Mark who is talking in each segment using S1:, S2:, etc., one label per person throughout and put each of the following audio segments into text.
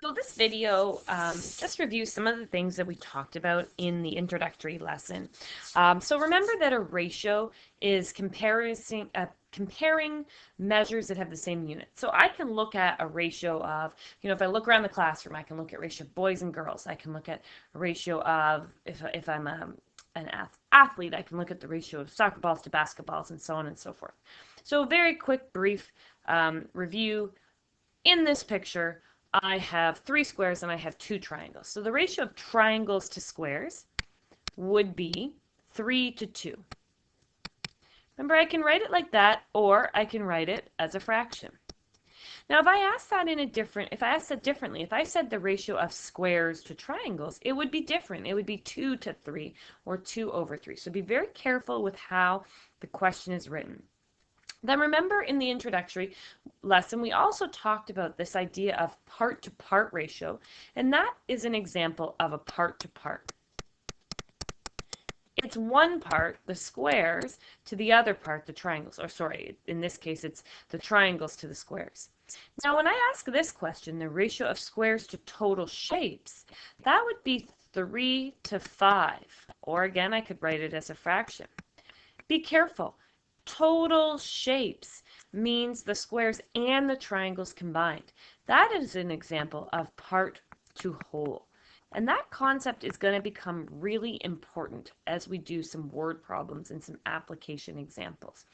S1: So this video just reviews some of the things that we talked about in the introductory lesson. So remember that a ratio is comparing measures that have the same unit. So I can look at a ratio of, if I look around the classroom, I can look at ratio of boys and girls. I can look at a ratio of, if I'm an athlete, I can look at the ratio of soccer balls to basketballs and so on and so forth. So a very quick, brief review. In this picture, I have 3 squares and I have 2 triangles. So the ratio of triangles to squares would be 3 to 2. Remember, I can write it like that, or I can write it as a fraction. Now, if I ask that differently, if I said the ratio of squares to triangles, it would be different. It would be 2 to 3, or 2 over 3. So be very careful with how the question is written. Then remember in the introductory lesson, we also talked about this idea of part-to-part ratio, and that is an example of a part-to-part. It's one part, the squares, to the other part, the triangles. Or sorry, in this case, it's the triangles to the squares. Now, when I ask this question, the ratio of squares to total shapes, that would be 3 to 5. Or again, I could write it as a fraction. Be careful. Total shapes means the squares and the triangles combined. That is an example of part to whole. And that concept is going to become really important as we do some word problems and some application examples.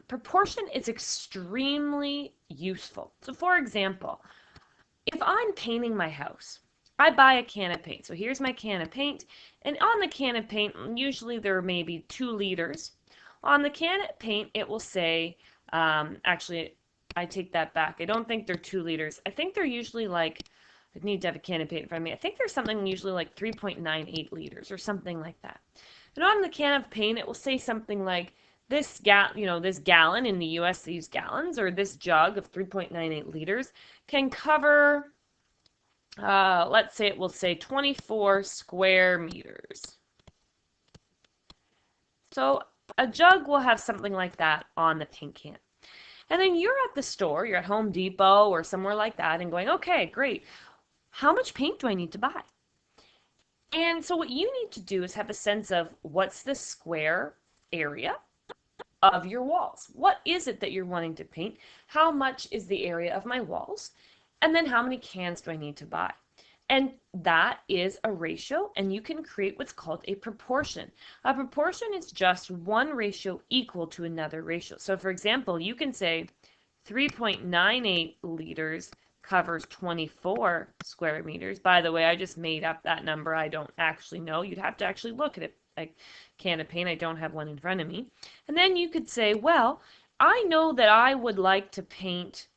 S1: Proportion is extremely useful. So for example, if I'm painting my house, I buy a can of paint. So here's my can of paint, and on the can of paint, usually there may be 2 liters. On the can of paint, it will say, actually, I take that back. I don't think they're 2 liters. I think they're usually like, I need to have a can of paint in front of me. I think there's something usually like 3.98 liters or something like that. And on the can of paint, it will say something like, this gallon, in the US they use gallons, or this jug of 3.98 liters can cover, let's say it will say 24 square meters. So a jug will have something like that on the paint can. And then you're at the store, you're at Home Depot or somewhere like that, and going, okay, great. How much paint do I need to buy? And so what you need to do is have a sense of what's the square area of your walls. What is it that you're wanting to paint? How much is the area of my walls? And then how many cans do I need to buy? And that is a ratio, and you can create what's called a proportion. A proportion is just one ratio equal to another ratio. So for example, you can say 3.98 liters covers 24 square meters. By the way, I just made up that number. I don't actually know. You'd have to actually look at it. A can of paint. I don't have one in front of me. And then you could say, well, I know that I would like to paint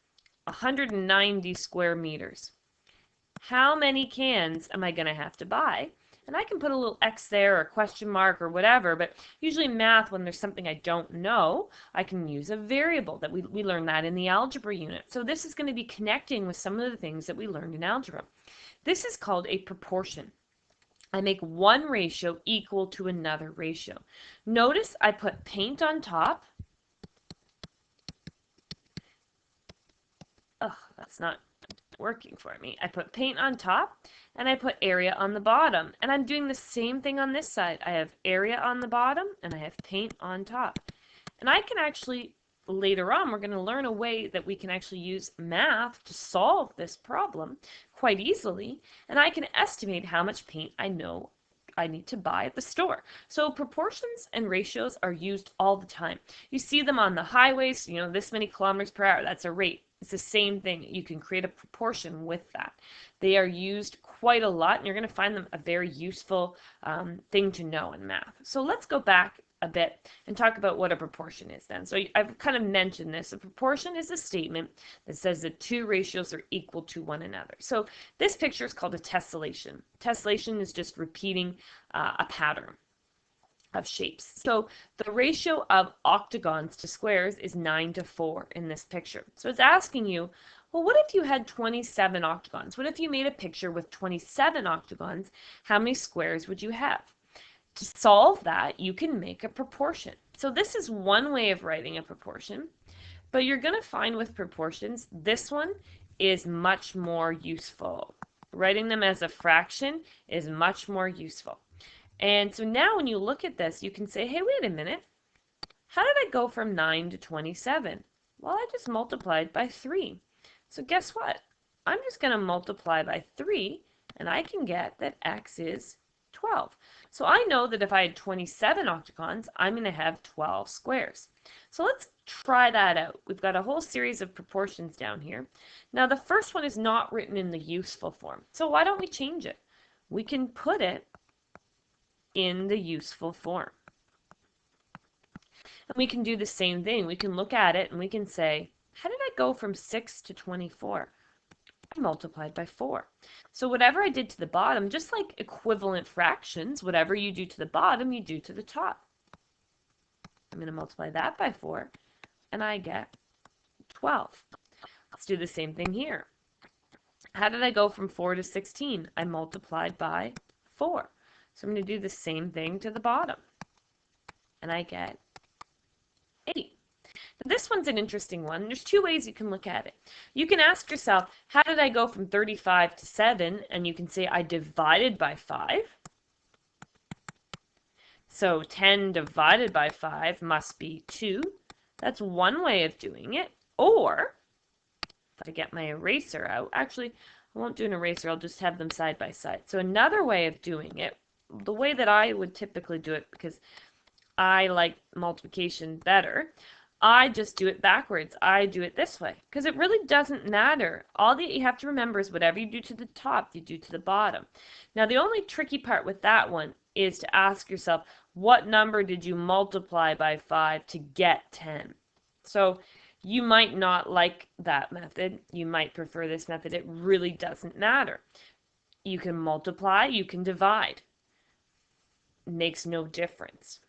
S1: 190 square meters. How many cans am I going to have to buy? And I can put a little X there or a question mark or whatever, but usually in math, when there's something I don't know, I can use a variable. That we learned that in the algebra unit. So this is going to be connecting with some of the things that we learned in algebra. This is called a proportion. I make one ratio equal to another ratio. Notice I put paint on top. Oh, that's not working for me. I put paint on top and I put area on the bottom. And I'm doing the same thing on this side. I have area on the bottom and I have paint on top. And I can actually, later on, we're going to learn a way that we can actually use math to solve this problem quite easily. And I can estimate how much paint I know I need to buy at the store. So proportions and ratios are used all the time. You see them on the highways, this many kilometers per hour, that's a rate. It's the same thing. You can create a proportion with that. They are used quite a lot, and you're going to find them a very useful thing to know in math. So let's go back a bit and talk about what a proportion is then. So I've kind of mentioned this. A proportion is a statement that says that 2 ratios are equal to one another. So this picture is called a tessellation. Tessellation is just repeating a pattern of shapes. So the ratio of octagons to squares is 9 to 4 in this picture. So it's asking you, well, what if you had 27 octagons? What if you made a picture with 27 octagons? How many squares would you have? To solve that, you can make a proportion. So this is one way of writing a proportion, but you're going to find with proportions, this one is much more useful. Writing them as a fraction is much more useful. And so now when you look at this, you can say, hey, wait a minute. How did I go from 9 to 27? Well, I just multiplied by 3. So guess what? I'm just going to multiply by 3, and I can get that x is 12. So I know that if I had 27 octagons, I'm going to have 12 squares. So let's try that out. We've got a whole series of proportions down here. Now the first one is not written in the useful form. So why don't we change it? We can put it in the useful form. And we can do the same thing. We can look at it and we can say, how did I go from 6 to 24? I multiplied by 4. So whatever I did to the bottom, just like equivalent fractions, whatever you do to the bottom, you do to the top. I'm going to multiply that by 4, and I get 12. Let's do the same thing here. How did I go from 4 to 16? I multiplied by 4. So I'm going to do the same thing to the bottom, and I get 8. Now, this one's an interesting one. There's two ways you can look at it. You can ask yourself, how did I go from 35 to 7? And you can say I divided by 5. So 10 divided by 5 must be 2. That's one way of doing it. Or, if I get my eraser out, actually, I won't do an eraser, I'll just have them side by side. So another way of doing it, the way that I would typically do it, because I like multiplication better, I just do it backwards. I do it this way because it really doesn't matter. All that you have to remember is whatever you do to the top, you do to the bottom. Now, the only tricky part with that one is to ask yourself, what number did you multiply by 5 to get 10? So you might not like that method. You might prefer this method. It really doesn't matter. You can multiply, you can divide. It makes no difference.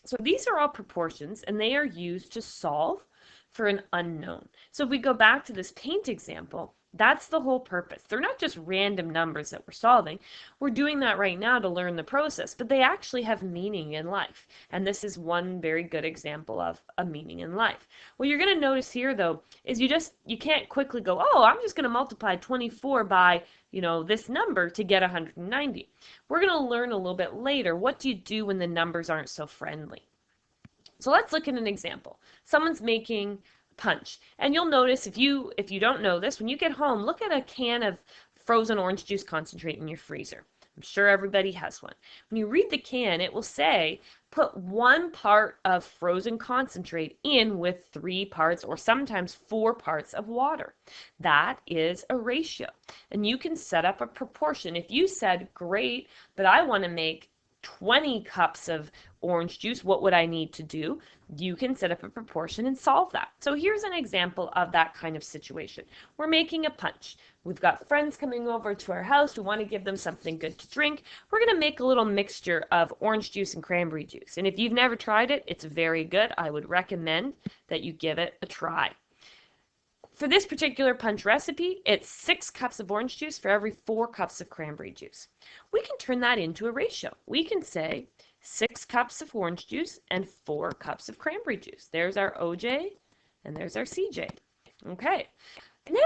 S1: So these are all proportions, and they are used to solve for an unknown. So if we go back to this paint example, that's the whole purpose. They're not just random numbers that we're solving. We're doing that right now to learn the process, but they actually have meaning in life. And this is one very good example of a meaning in life. What you're going to notice here, though, is you can't quickly go, oh, I'm just going to multiply 24 by, this number to get 190. We're going to learn a little bit later, what do you do when the numbers aren't so friendly? So let's look at an example. Someone's making punch. And you'll notice if you don't know this, when you get home, look at a can of frozen orange juice concentrate in your freezer. I'm sure everybody has one. When you read the can, it will say, put 1 part of frozen concentrate in with 3 parts or sometimes 4 parts of water. That is a ratio. And you can set up a proportion. If you said, great, but I want to make 20 cups of orange juice, what would I need to do? You can set up a proportion and solve that. So here's an example of that kind of situation. We're making a punch. We've got friends coming over to our house. We want to give them something good to drink. We're going to make a little mixture of orange juice and cranberry juice. And if you've never tried it, it's very good. I would recommend that you give it a try. For this particular punch recipe, it's 6 cups of orange juice for every 4 cups of cranberry juice. We can turn that into a ratio. We can say 6 cups of orange juice and 4 cups of cranberry juice. There's our OJ and there's our CJ. Okay.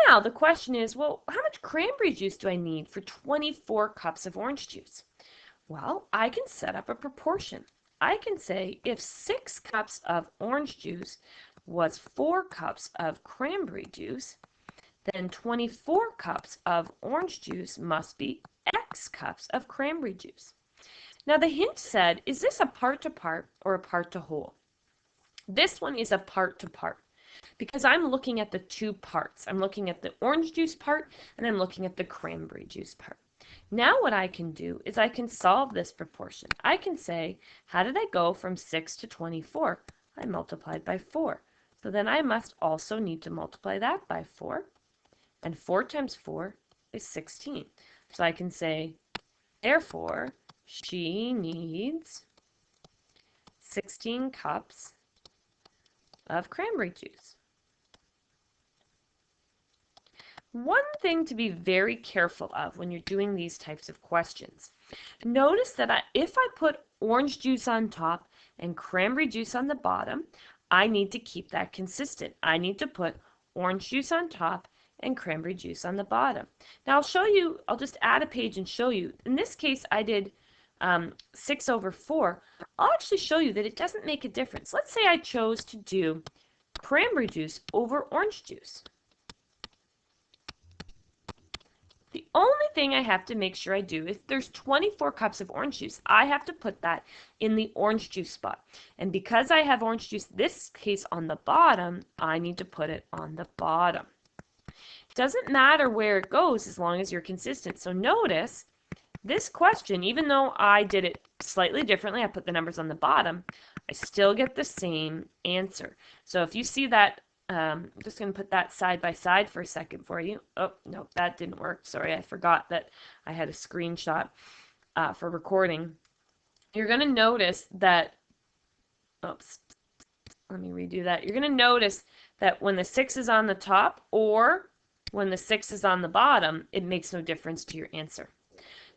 S1: Now the question is, well, how much cranberry juice do I need for 24 cups of orange juice? Well, I can set up a proportion. I can say if 6 cups of orange juice was 4 cups of cranberry juice, then 24 cups of orange juice must be X cups of cranberry juice. Now the hint said, is this a part to part or a part to whole? This one is a part to part because I'm looking at the 2 parts. I'm looking at the orange juice part and I'm looking at the cranberry juice part. Now what I can do is I can solve this proportion. I can say, how did I go from 6 to 24? I multiplied by 4. So then I must also need to multiply that by 4. And 4 times 4 is 16. So I can say, therefore, she needs 16 cups of cranberry juice. One thing to be very careful of when you're doing these types of questions, notice that if I put orange juice on top and cranberry juice on the bottom, I need to keep that consistent. I need to put orange juice on top and cranberry juice on the bottom. Now I'll show you, I'll just add a page and show you. In this case, I did 6 over 4. I'll actually show you that it doesn't make a difference. Let's say I chose to do cranberry juice over orange juice. The only thing I have to make sure I do is there's 24 cups of orange juice. I have to put that in the orange juice spot. And because I have orange juice, this case on the bottom, I need to put it on the bottom. It doesn't matter where it goes as long as you're consistent. So notice this question, even though I did it slightly differently, I put the numbers on the bottom, I still get the same answer. So if you see that, I'm just going to put that side by side for a second for you. Oh, no, that didn't work. Sorry, I forgot that I had a screenshot for recording. You're going to notice that, oops, let me redo that. You're going to notice that when the 6 is on the top or when the 6 is on the bottom, it makes no difference to your answer.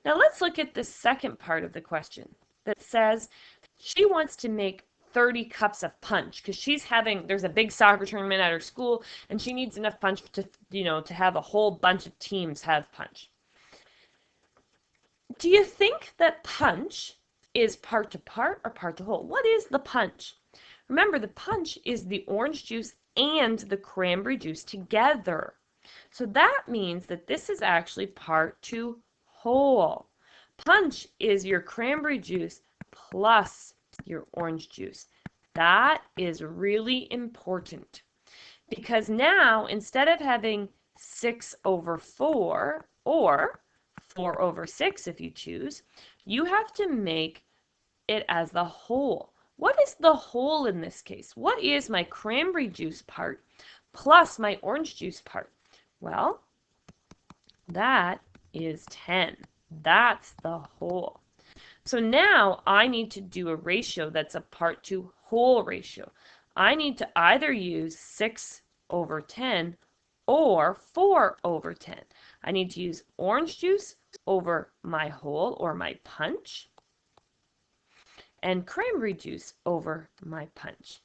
S1: Now let's look at the second part of the question that says she wants to make 30 cups of punch because there's a big soccer tournament at her school and she needs enough punch to, to have a whole bunch of teams have punch. Do you think that punch is part to part or part to whole? What is the punch? Remember, the punch is the orange juice and the cranberry juice together. So that means that this is actually part to whole. Punch is your cranberry juice plus your orange juice. That is really important because now instead of having 6 over 4 or 4 over 6 if you choose, you have to make it as the whole. What is the whole in this case? What is my cranberry juice part plus my orange juice part? Well, that is 10. That's the whole. So now I need to do a ratio that's a part to whole ratio. I need to either use 6 over 10 or 4 over 10. I need to use orange juice over my whole or my punch and cranberry juice over my punch.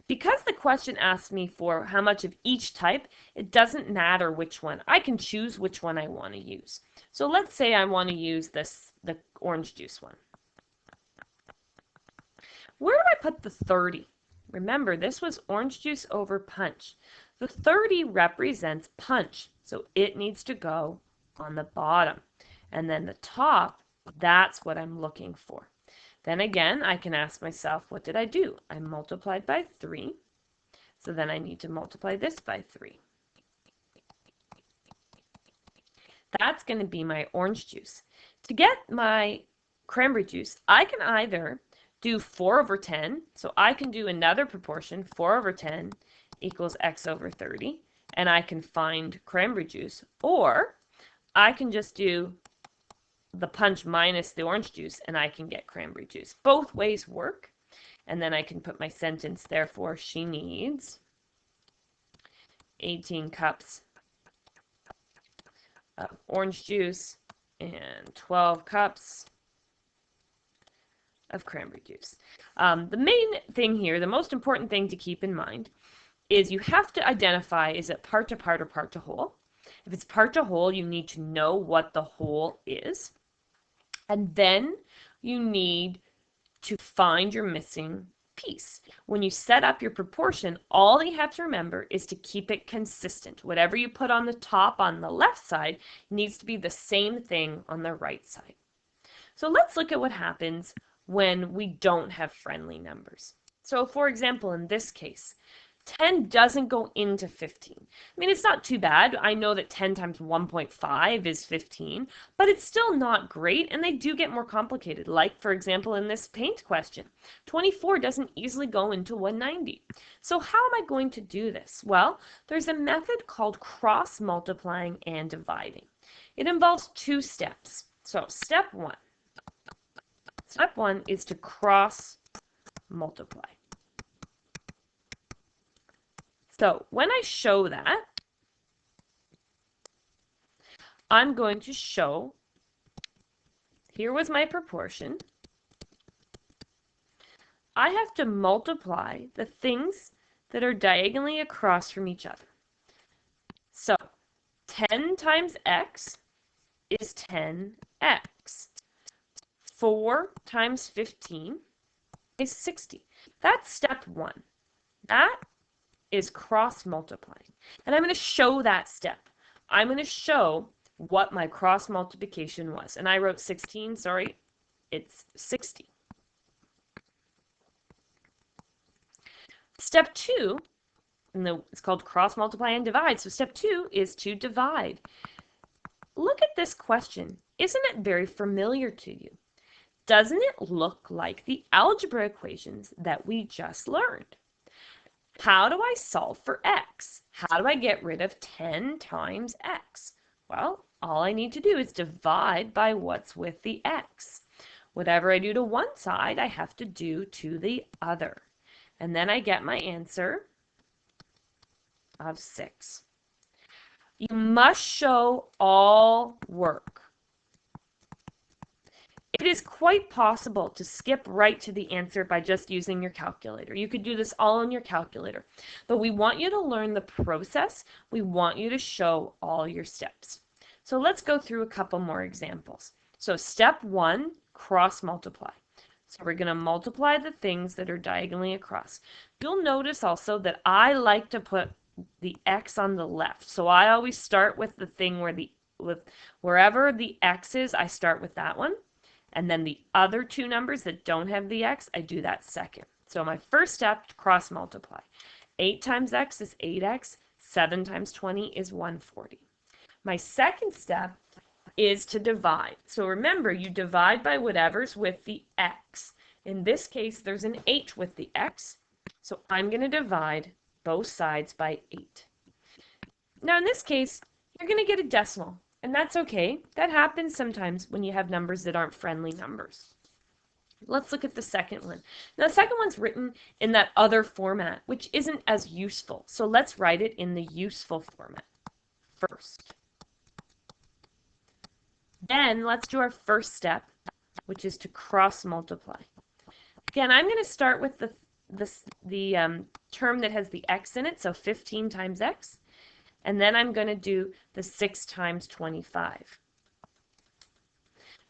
S1: Because the question asked me for how much of each type, it doesn't matter which one. I can choose which one I want to use. So let's say I want to use the orange juice one. Where do I put the 30? Remember, this was orange juice over punch. The 30 represents punch, so it needs to go on the bottom. And then the top, that's what I'm looking for. Then again, I can ask myself, what did I do? I multiplied by 3, so then I need to multiply this by 3. That's going to be my orange juice. To get my cranberry juice, I can either do 4 over 10, so I can do another proportion, 4 over 10 equals x over 30, and I can find cranberry juice, or I can just do the punch minus the orange juice and I can get cranberry juice. Both ways work, and then I can put my sentence, therefore she needs 18 cups of orange juice and 12 cups of cranberry juice. The main thing here, the most important thing to keep in mind is you have to identify, is it part to part or part to whole? If it's part to whole, you need to know what the whole is. And then you need to find your missing piece. When you set up your proportion, all you have to remember is to keep it consistent. Whatever you put on the top on the left side needs to be the same thing on the right side. So let's look at what happens when we don't have friendly numbers. So for example, in this case, 10 doesn't go into 15. I mean, it's not too bad. I know that 10 times 1.5 is 15, but it's still not great, and they do get more complicated. Like, for example, in this paint question, 24 doesn't easily go into 190. So how am I going to do this? Well, there's a method called cross-multiplying and dividing. It involves 2 steps. So step 1. Step 1 is to cross-multiply. So when I show that, I'm going to show, here was my proportion. I have to multiply the things that are diagonally across from each other. So 10 times x is 10x. 4 times 15 is 60. That's step 1. That is cross multiplying. And I'm going to show that step. I'm going to show what my cross multiplication was. And I wrote 16, sorry, it's 60. Step 2, it's called cross multiply and divide. So step 2 is to divide. Look at this question. Isn't it very familiar to you? Doesn't it look like the algebra equations that we just learned? How do I solve for x? How do I get rid of 10 times x? Well, all I need to do is divide by what's with the x. Whatever I do to one side, I have to do to the other. And then I get my answer of 6. You must show all work. It is quite possible to skip right to the answer by just using your calculator. You could do this all on your calculator, but we want you to learn the process. We want you to show all your steps. So let's go through a couple more examples. So step 1, cross multiply. So we're going to multiply the things that are diagonally across. You'll notice also that I like to put the x on the left. So I always start with the thing wherever the x is, I start with that one. And then the other two numbers that don't have the x, I do that second. So my first step, cross multiply. 8 times x is 8x. 7 times 20 is 140. My second step is to divide. So remember, you divide by whatever's with the x. In this case, there's an 8 with the x. So I'm going to divide both sides by 8. Now in this case, you're going to get a decimal. And that's okay. That happens sometimes when you have numbers that aren't friendly numbers. Let's look at the second one. Now the second one's written in that other format, which isn't as useful. So let's write it in the useful format first. Then let's do our first step, which is to cross multiply. Again, I'm going to start with the term that has the x in it, so 15 times x. And then I'm going to do the 6 times 25.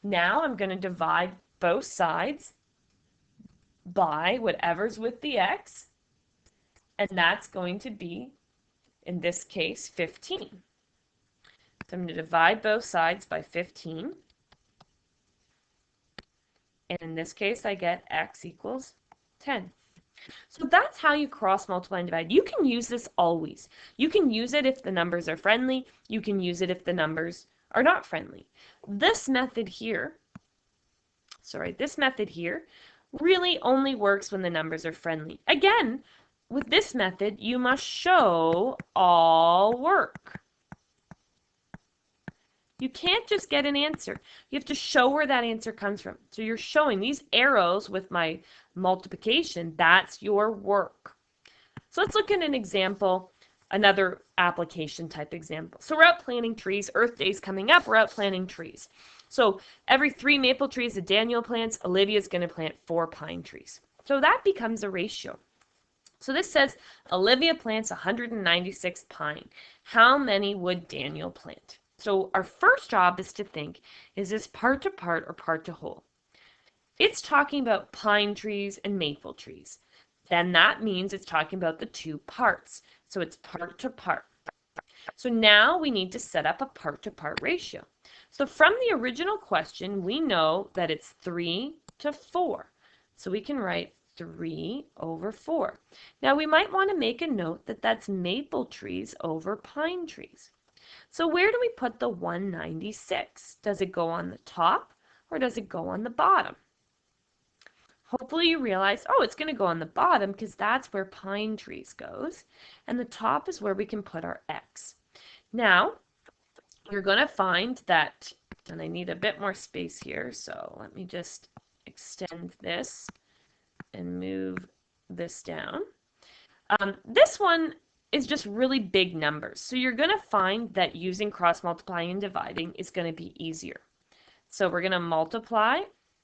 S1: Now I'm going to divide both sides by whatever's with the x. And that's going to be, in this case, 15. So I'm going to divide both sides by 15. And in this case, I get x equals 10. So that's how you cross multiply and divide. You can use this always. You can use it if the numbers are friendly. You can use it if the numbers are not friendly. This method here really only works when the numbers are friendly. Again, with this method, you must show all work. You can't just get an answer. You have to show where that answer comes from. So you're showing these arrows with my multiplication. That's your work. So let's look at an example, another application type example. So we're out planting trees. Earth Day's coming up. We're out planting trees. So every 3 maple trees that Daniel plants, Olivia's going to plant 4 pine trees. So that becomes a ratio. So this says Olivia plants 196 pine. How many would Daniel plant? So our first job is to think, is this part to part or part to whole? It's talking about pine trees and maple trees. Then that means it's talking about the 2 parts. So it's part to part. So now we need to set up a part to part ratio. So from the original question, we know that it's 3 to 4. So we can write 3 over 4. Now we might want to make a note that that's maple trees over pine trees. So where do we put the 196? Does it go on the top or does it go on the bottom? Hopefully you realize, oh, it's going to go on the bottom because that's where pine trees goes. And the top is where we can put our x. Now, you're going to find that, and I need a bit more space here, so let me just extend this and move this down. This one is just really big numbers. So you're going to find that using cross multiplying and dividing is going to be easier. So we're going to multiply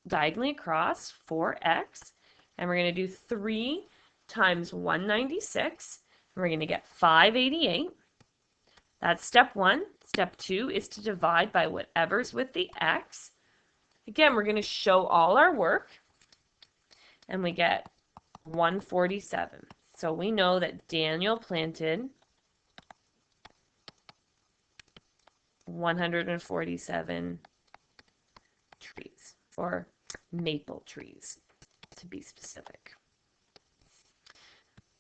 S1: diagonally across 4x, and we're going to do 3 times 196, and we're going to get 588. That's step 1. Step 2 is to divide by whatever's with the x. Again, we're going to show all our work, and we get 147. So we know that Daniel planted 147 trees, or maple trees, to be specific.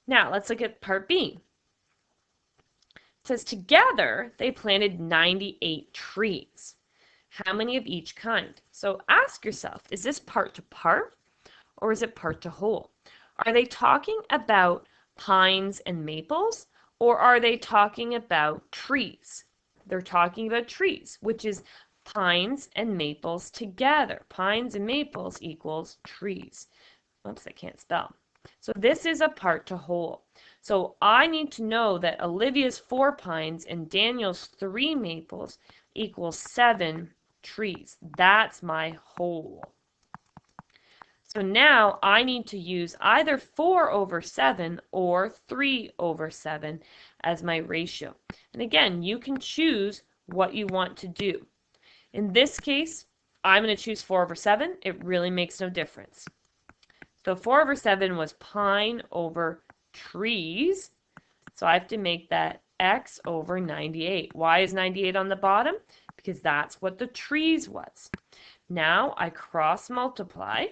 S1: Now, let's look at part B. It says together they planted 98 trees. How many of each kind? So ask yourself, is this part to part or is it part to whole? Are they talking about pines and maples, or are they talking about trees? They're talking about trees, which is pines and maples together. Pines and maples equals trees. Oops, I can't spell. So this is a part to whole. So I need to know that Olivia's 4 pines and Daniel's 3 maples equals 7 trees. That's my whole. So now I need to use either 4 over 7 or 3 over 7 as my ratio. And again, you can choose what you want to do. In this case, I'm going to choose 4 over 7. It really makes no difference. So 4 over 7 was pine over trees. So I have to make that x over 98. Why is 98 on the bottom? Because that's what the trees was. Now I cross multiply.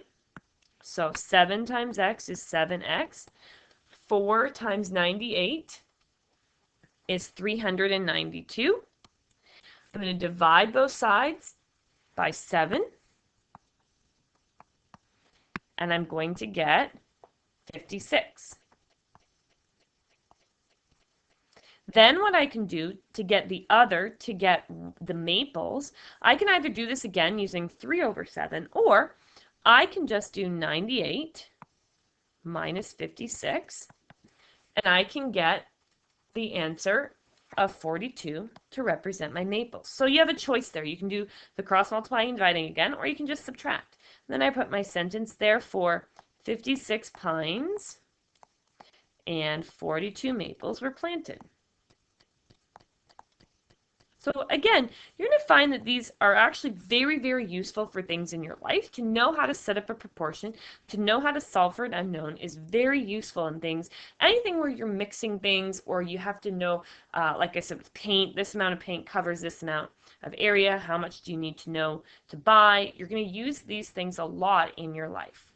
S1: So 7 times x is 7x. 4 times 98 is 392. I'm going to divide both sides by 7. And I'm going to get 56. Then what I can do to get the maples, I can either do this again using 3 over 7, or I can just do 98 minus 56, and I can get the answer of 42 to represent my maples. So you have a choice there. You can do the cross multiplying and dividing again, or you can just subtract. Then I put my sentence there for 56 pines and 42 maples were planted. So again, you're going to find that these are actually very, very useful for things in your life. To know how to set up a proportion, to know how to solve for an unknown is very useful in things. Anything where you're mixing things, or you have to know, like I said, with paint, this amount of paint covers this amount of area. How much do you need to know to buy? You're going to use these things a lot in your life.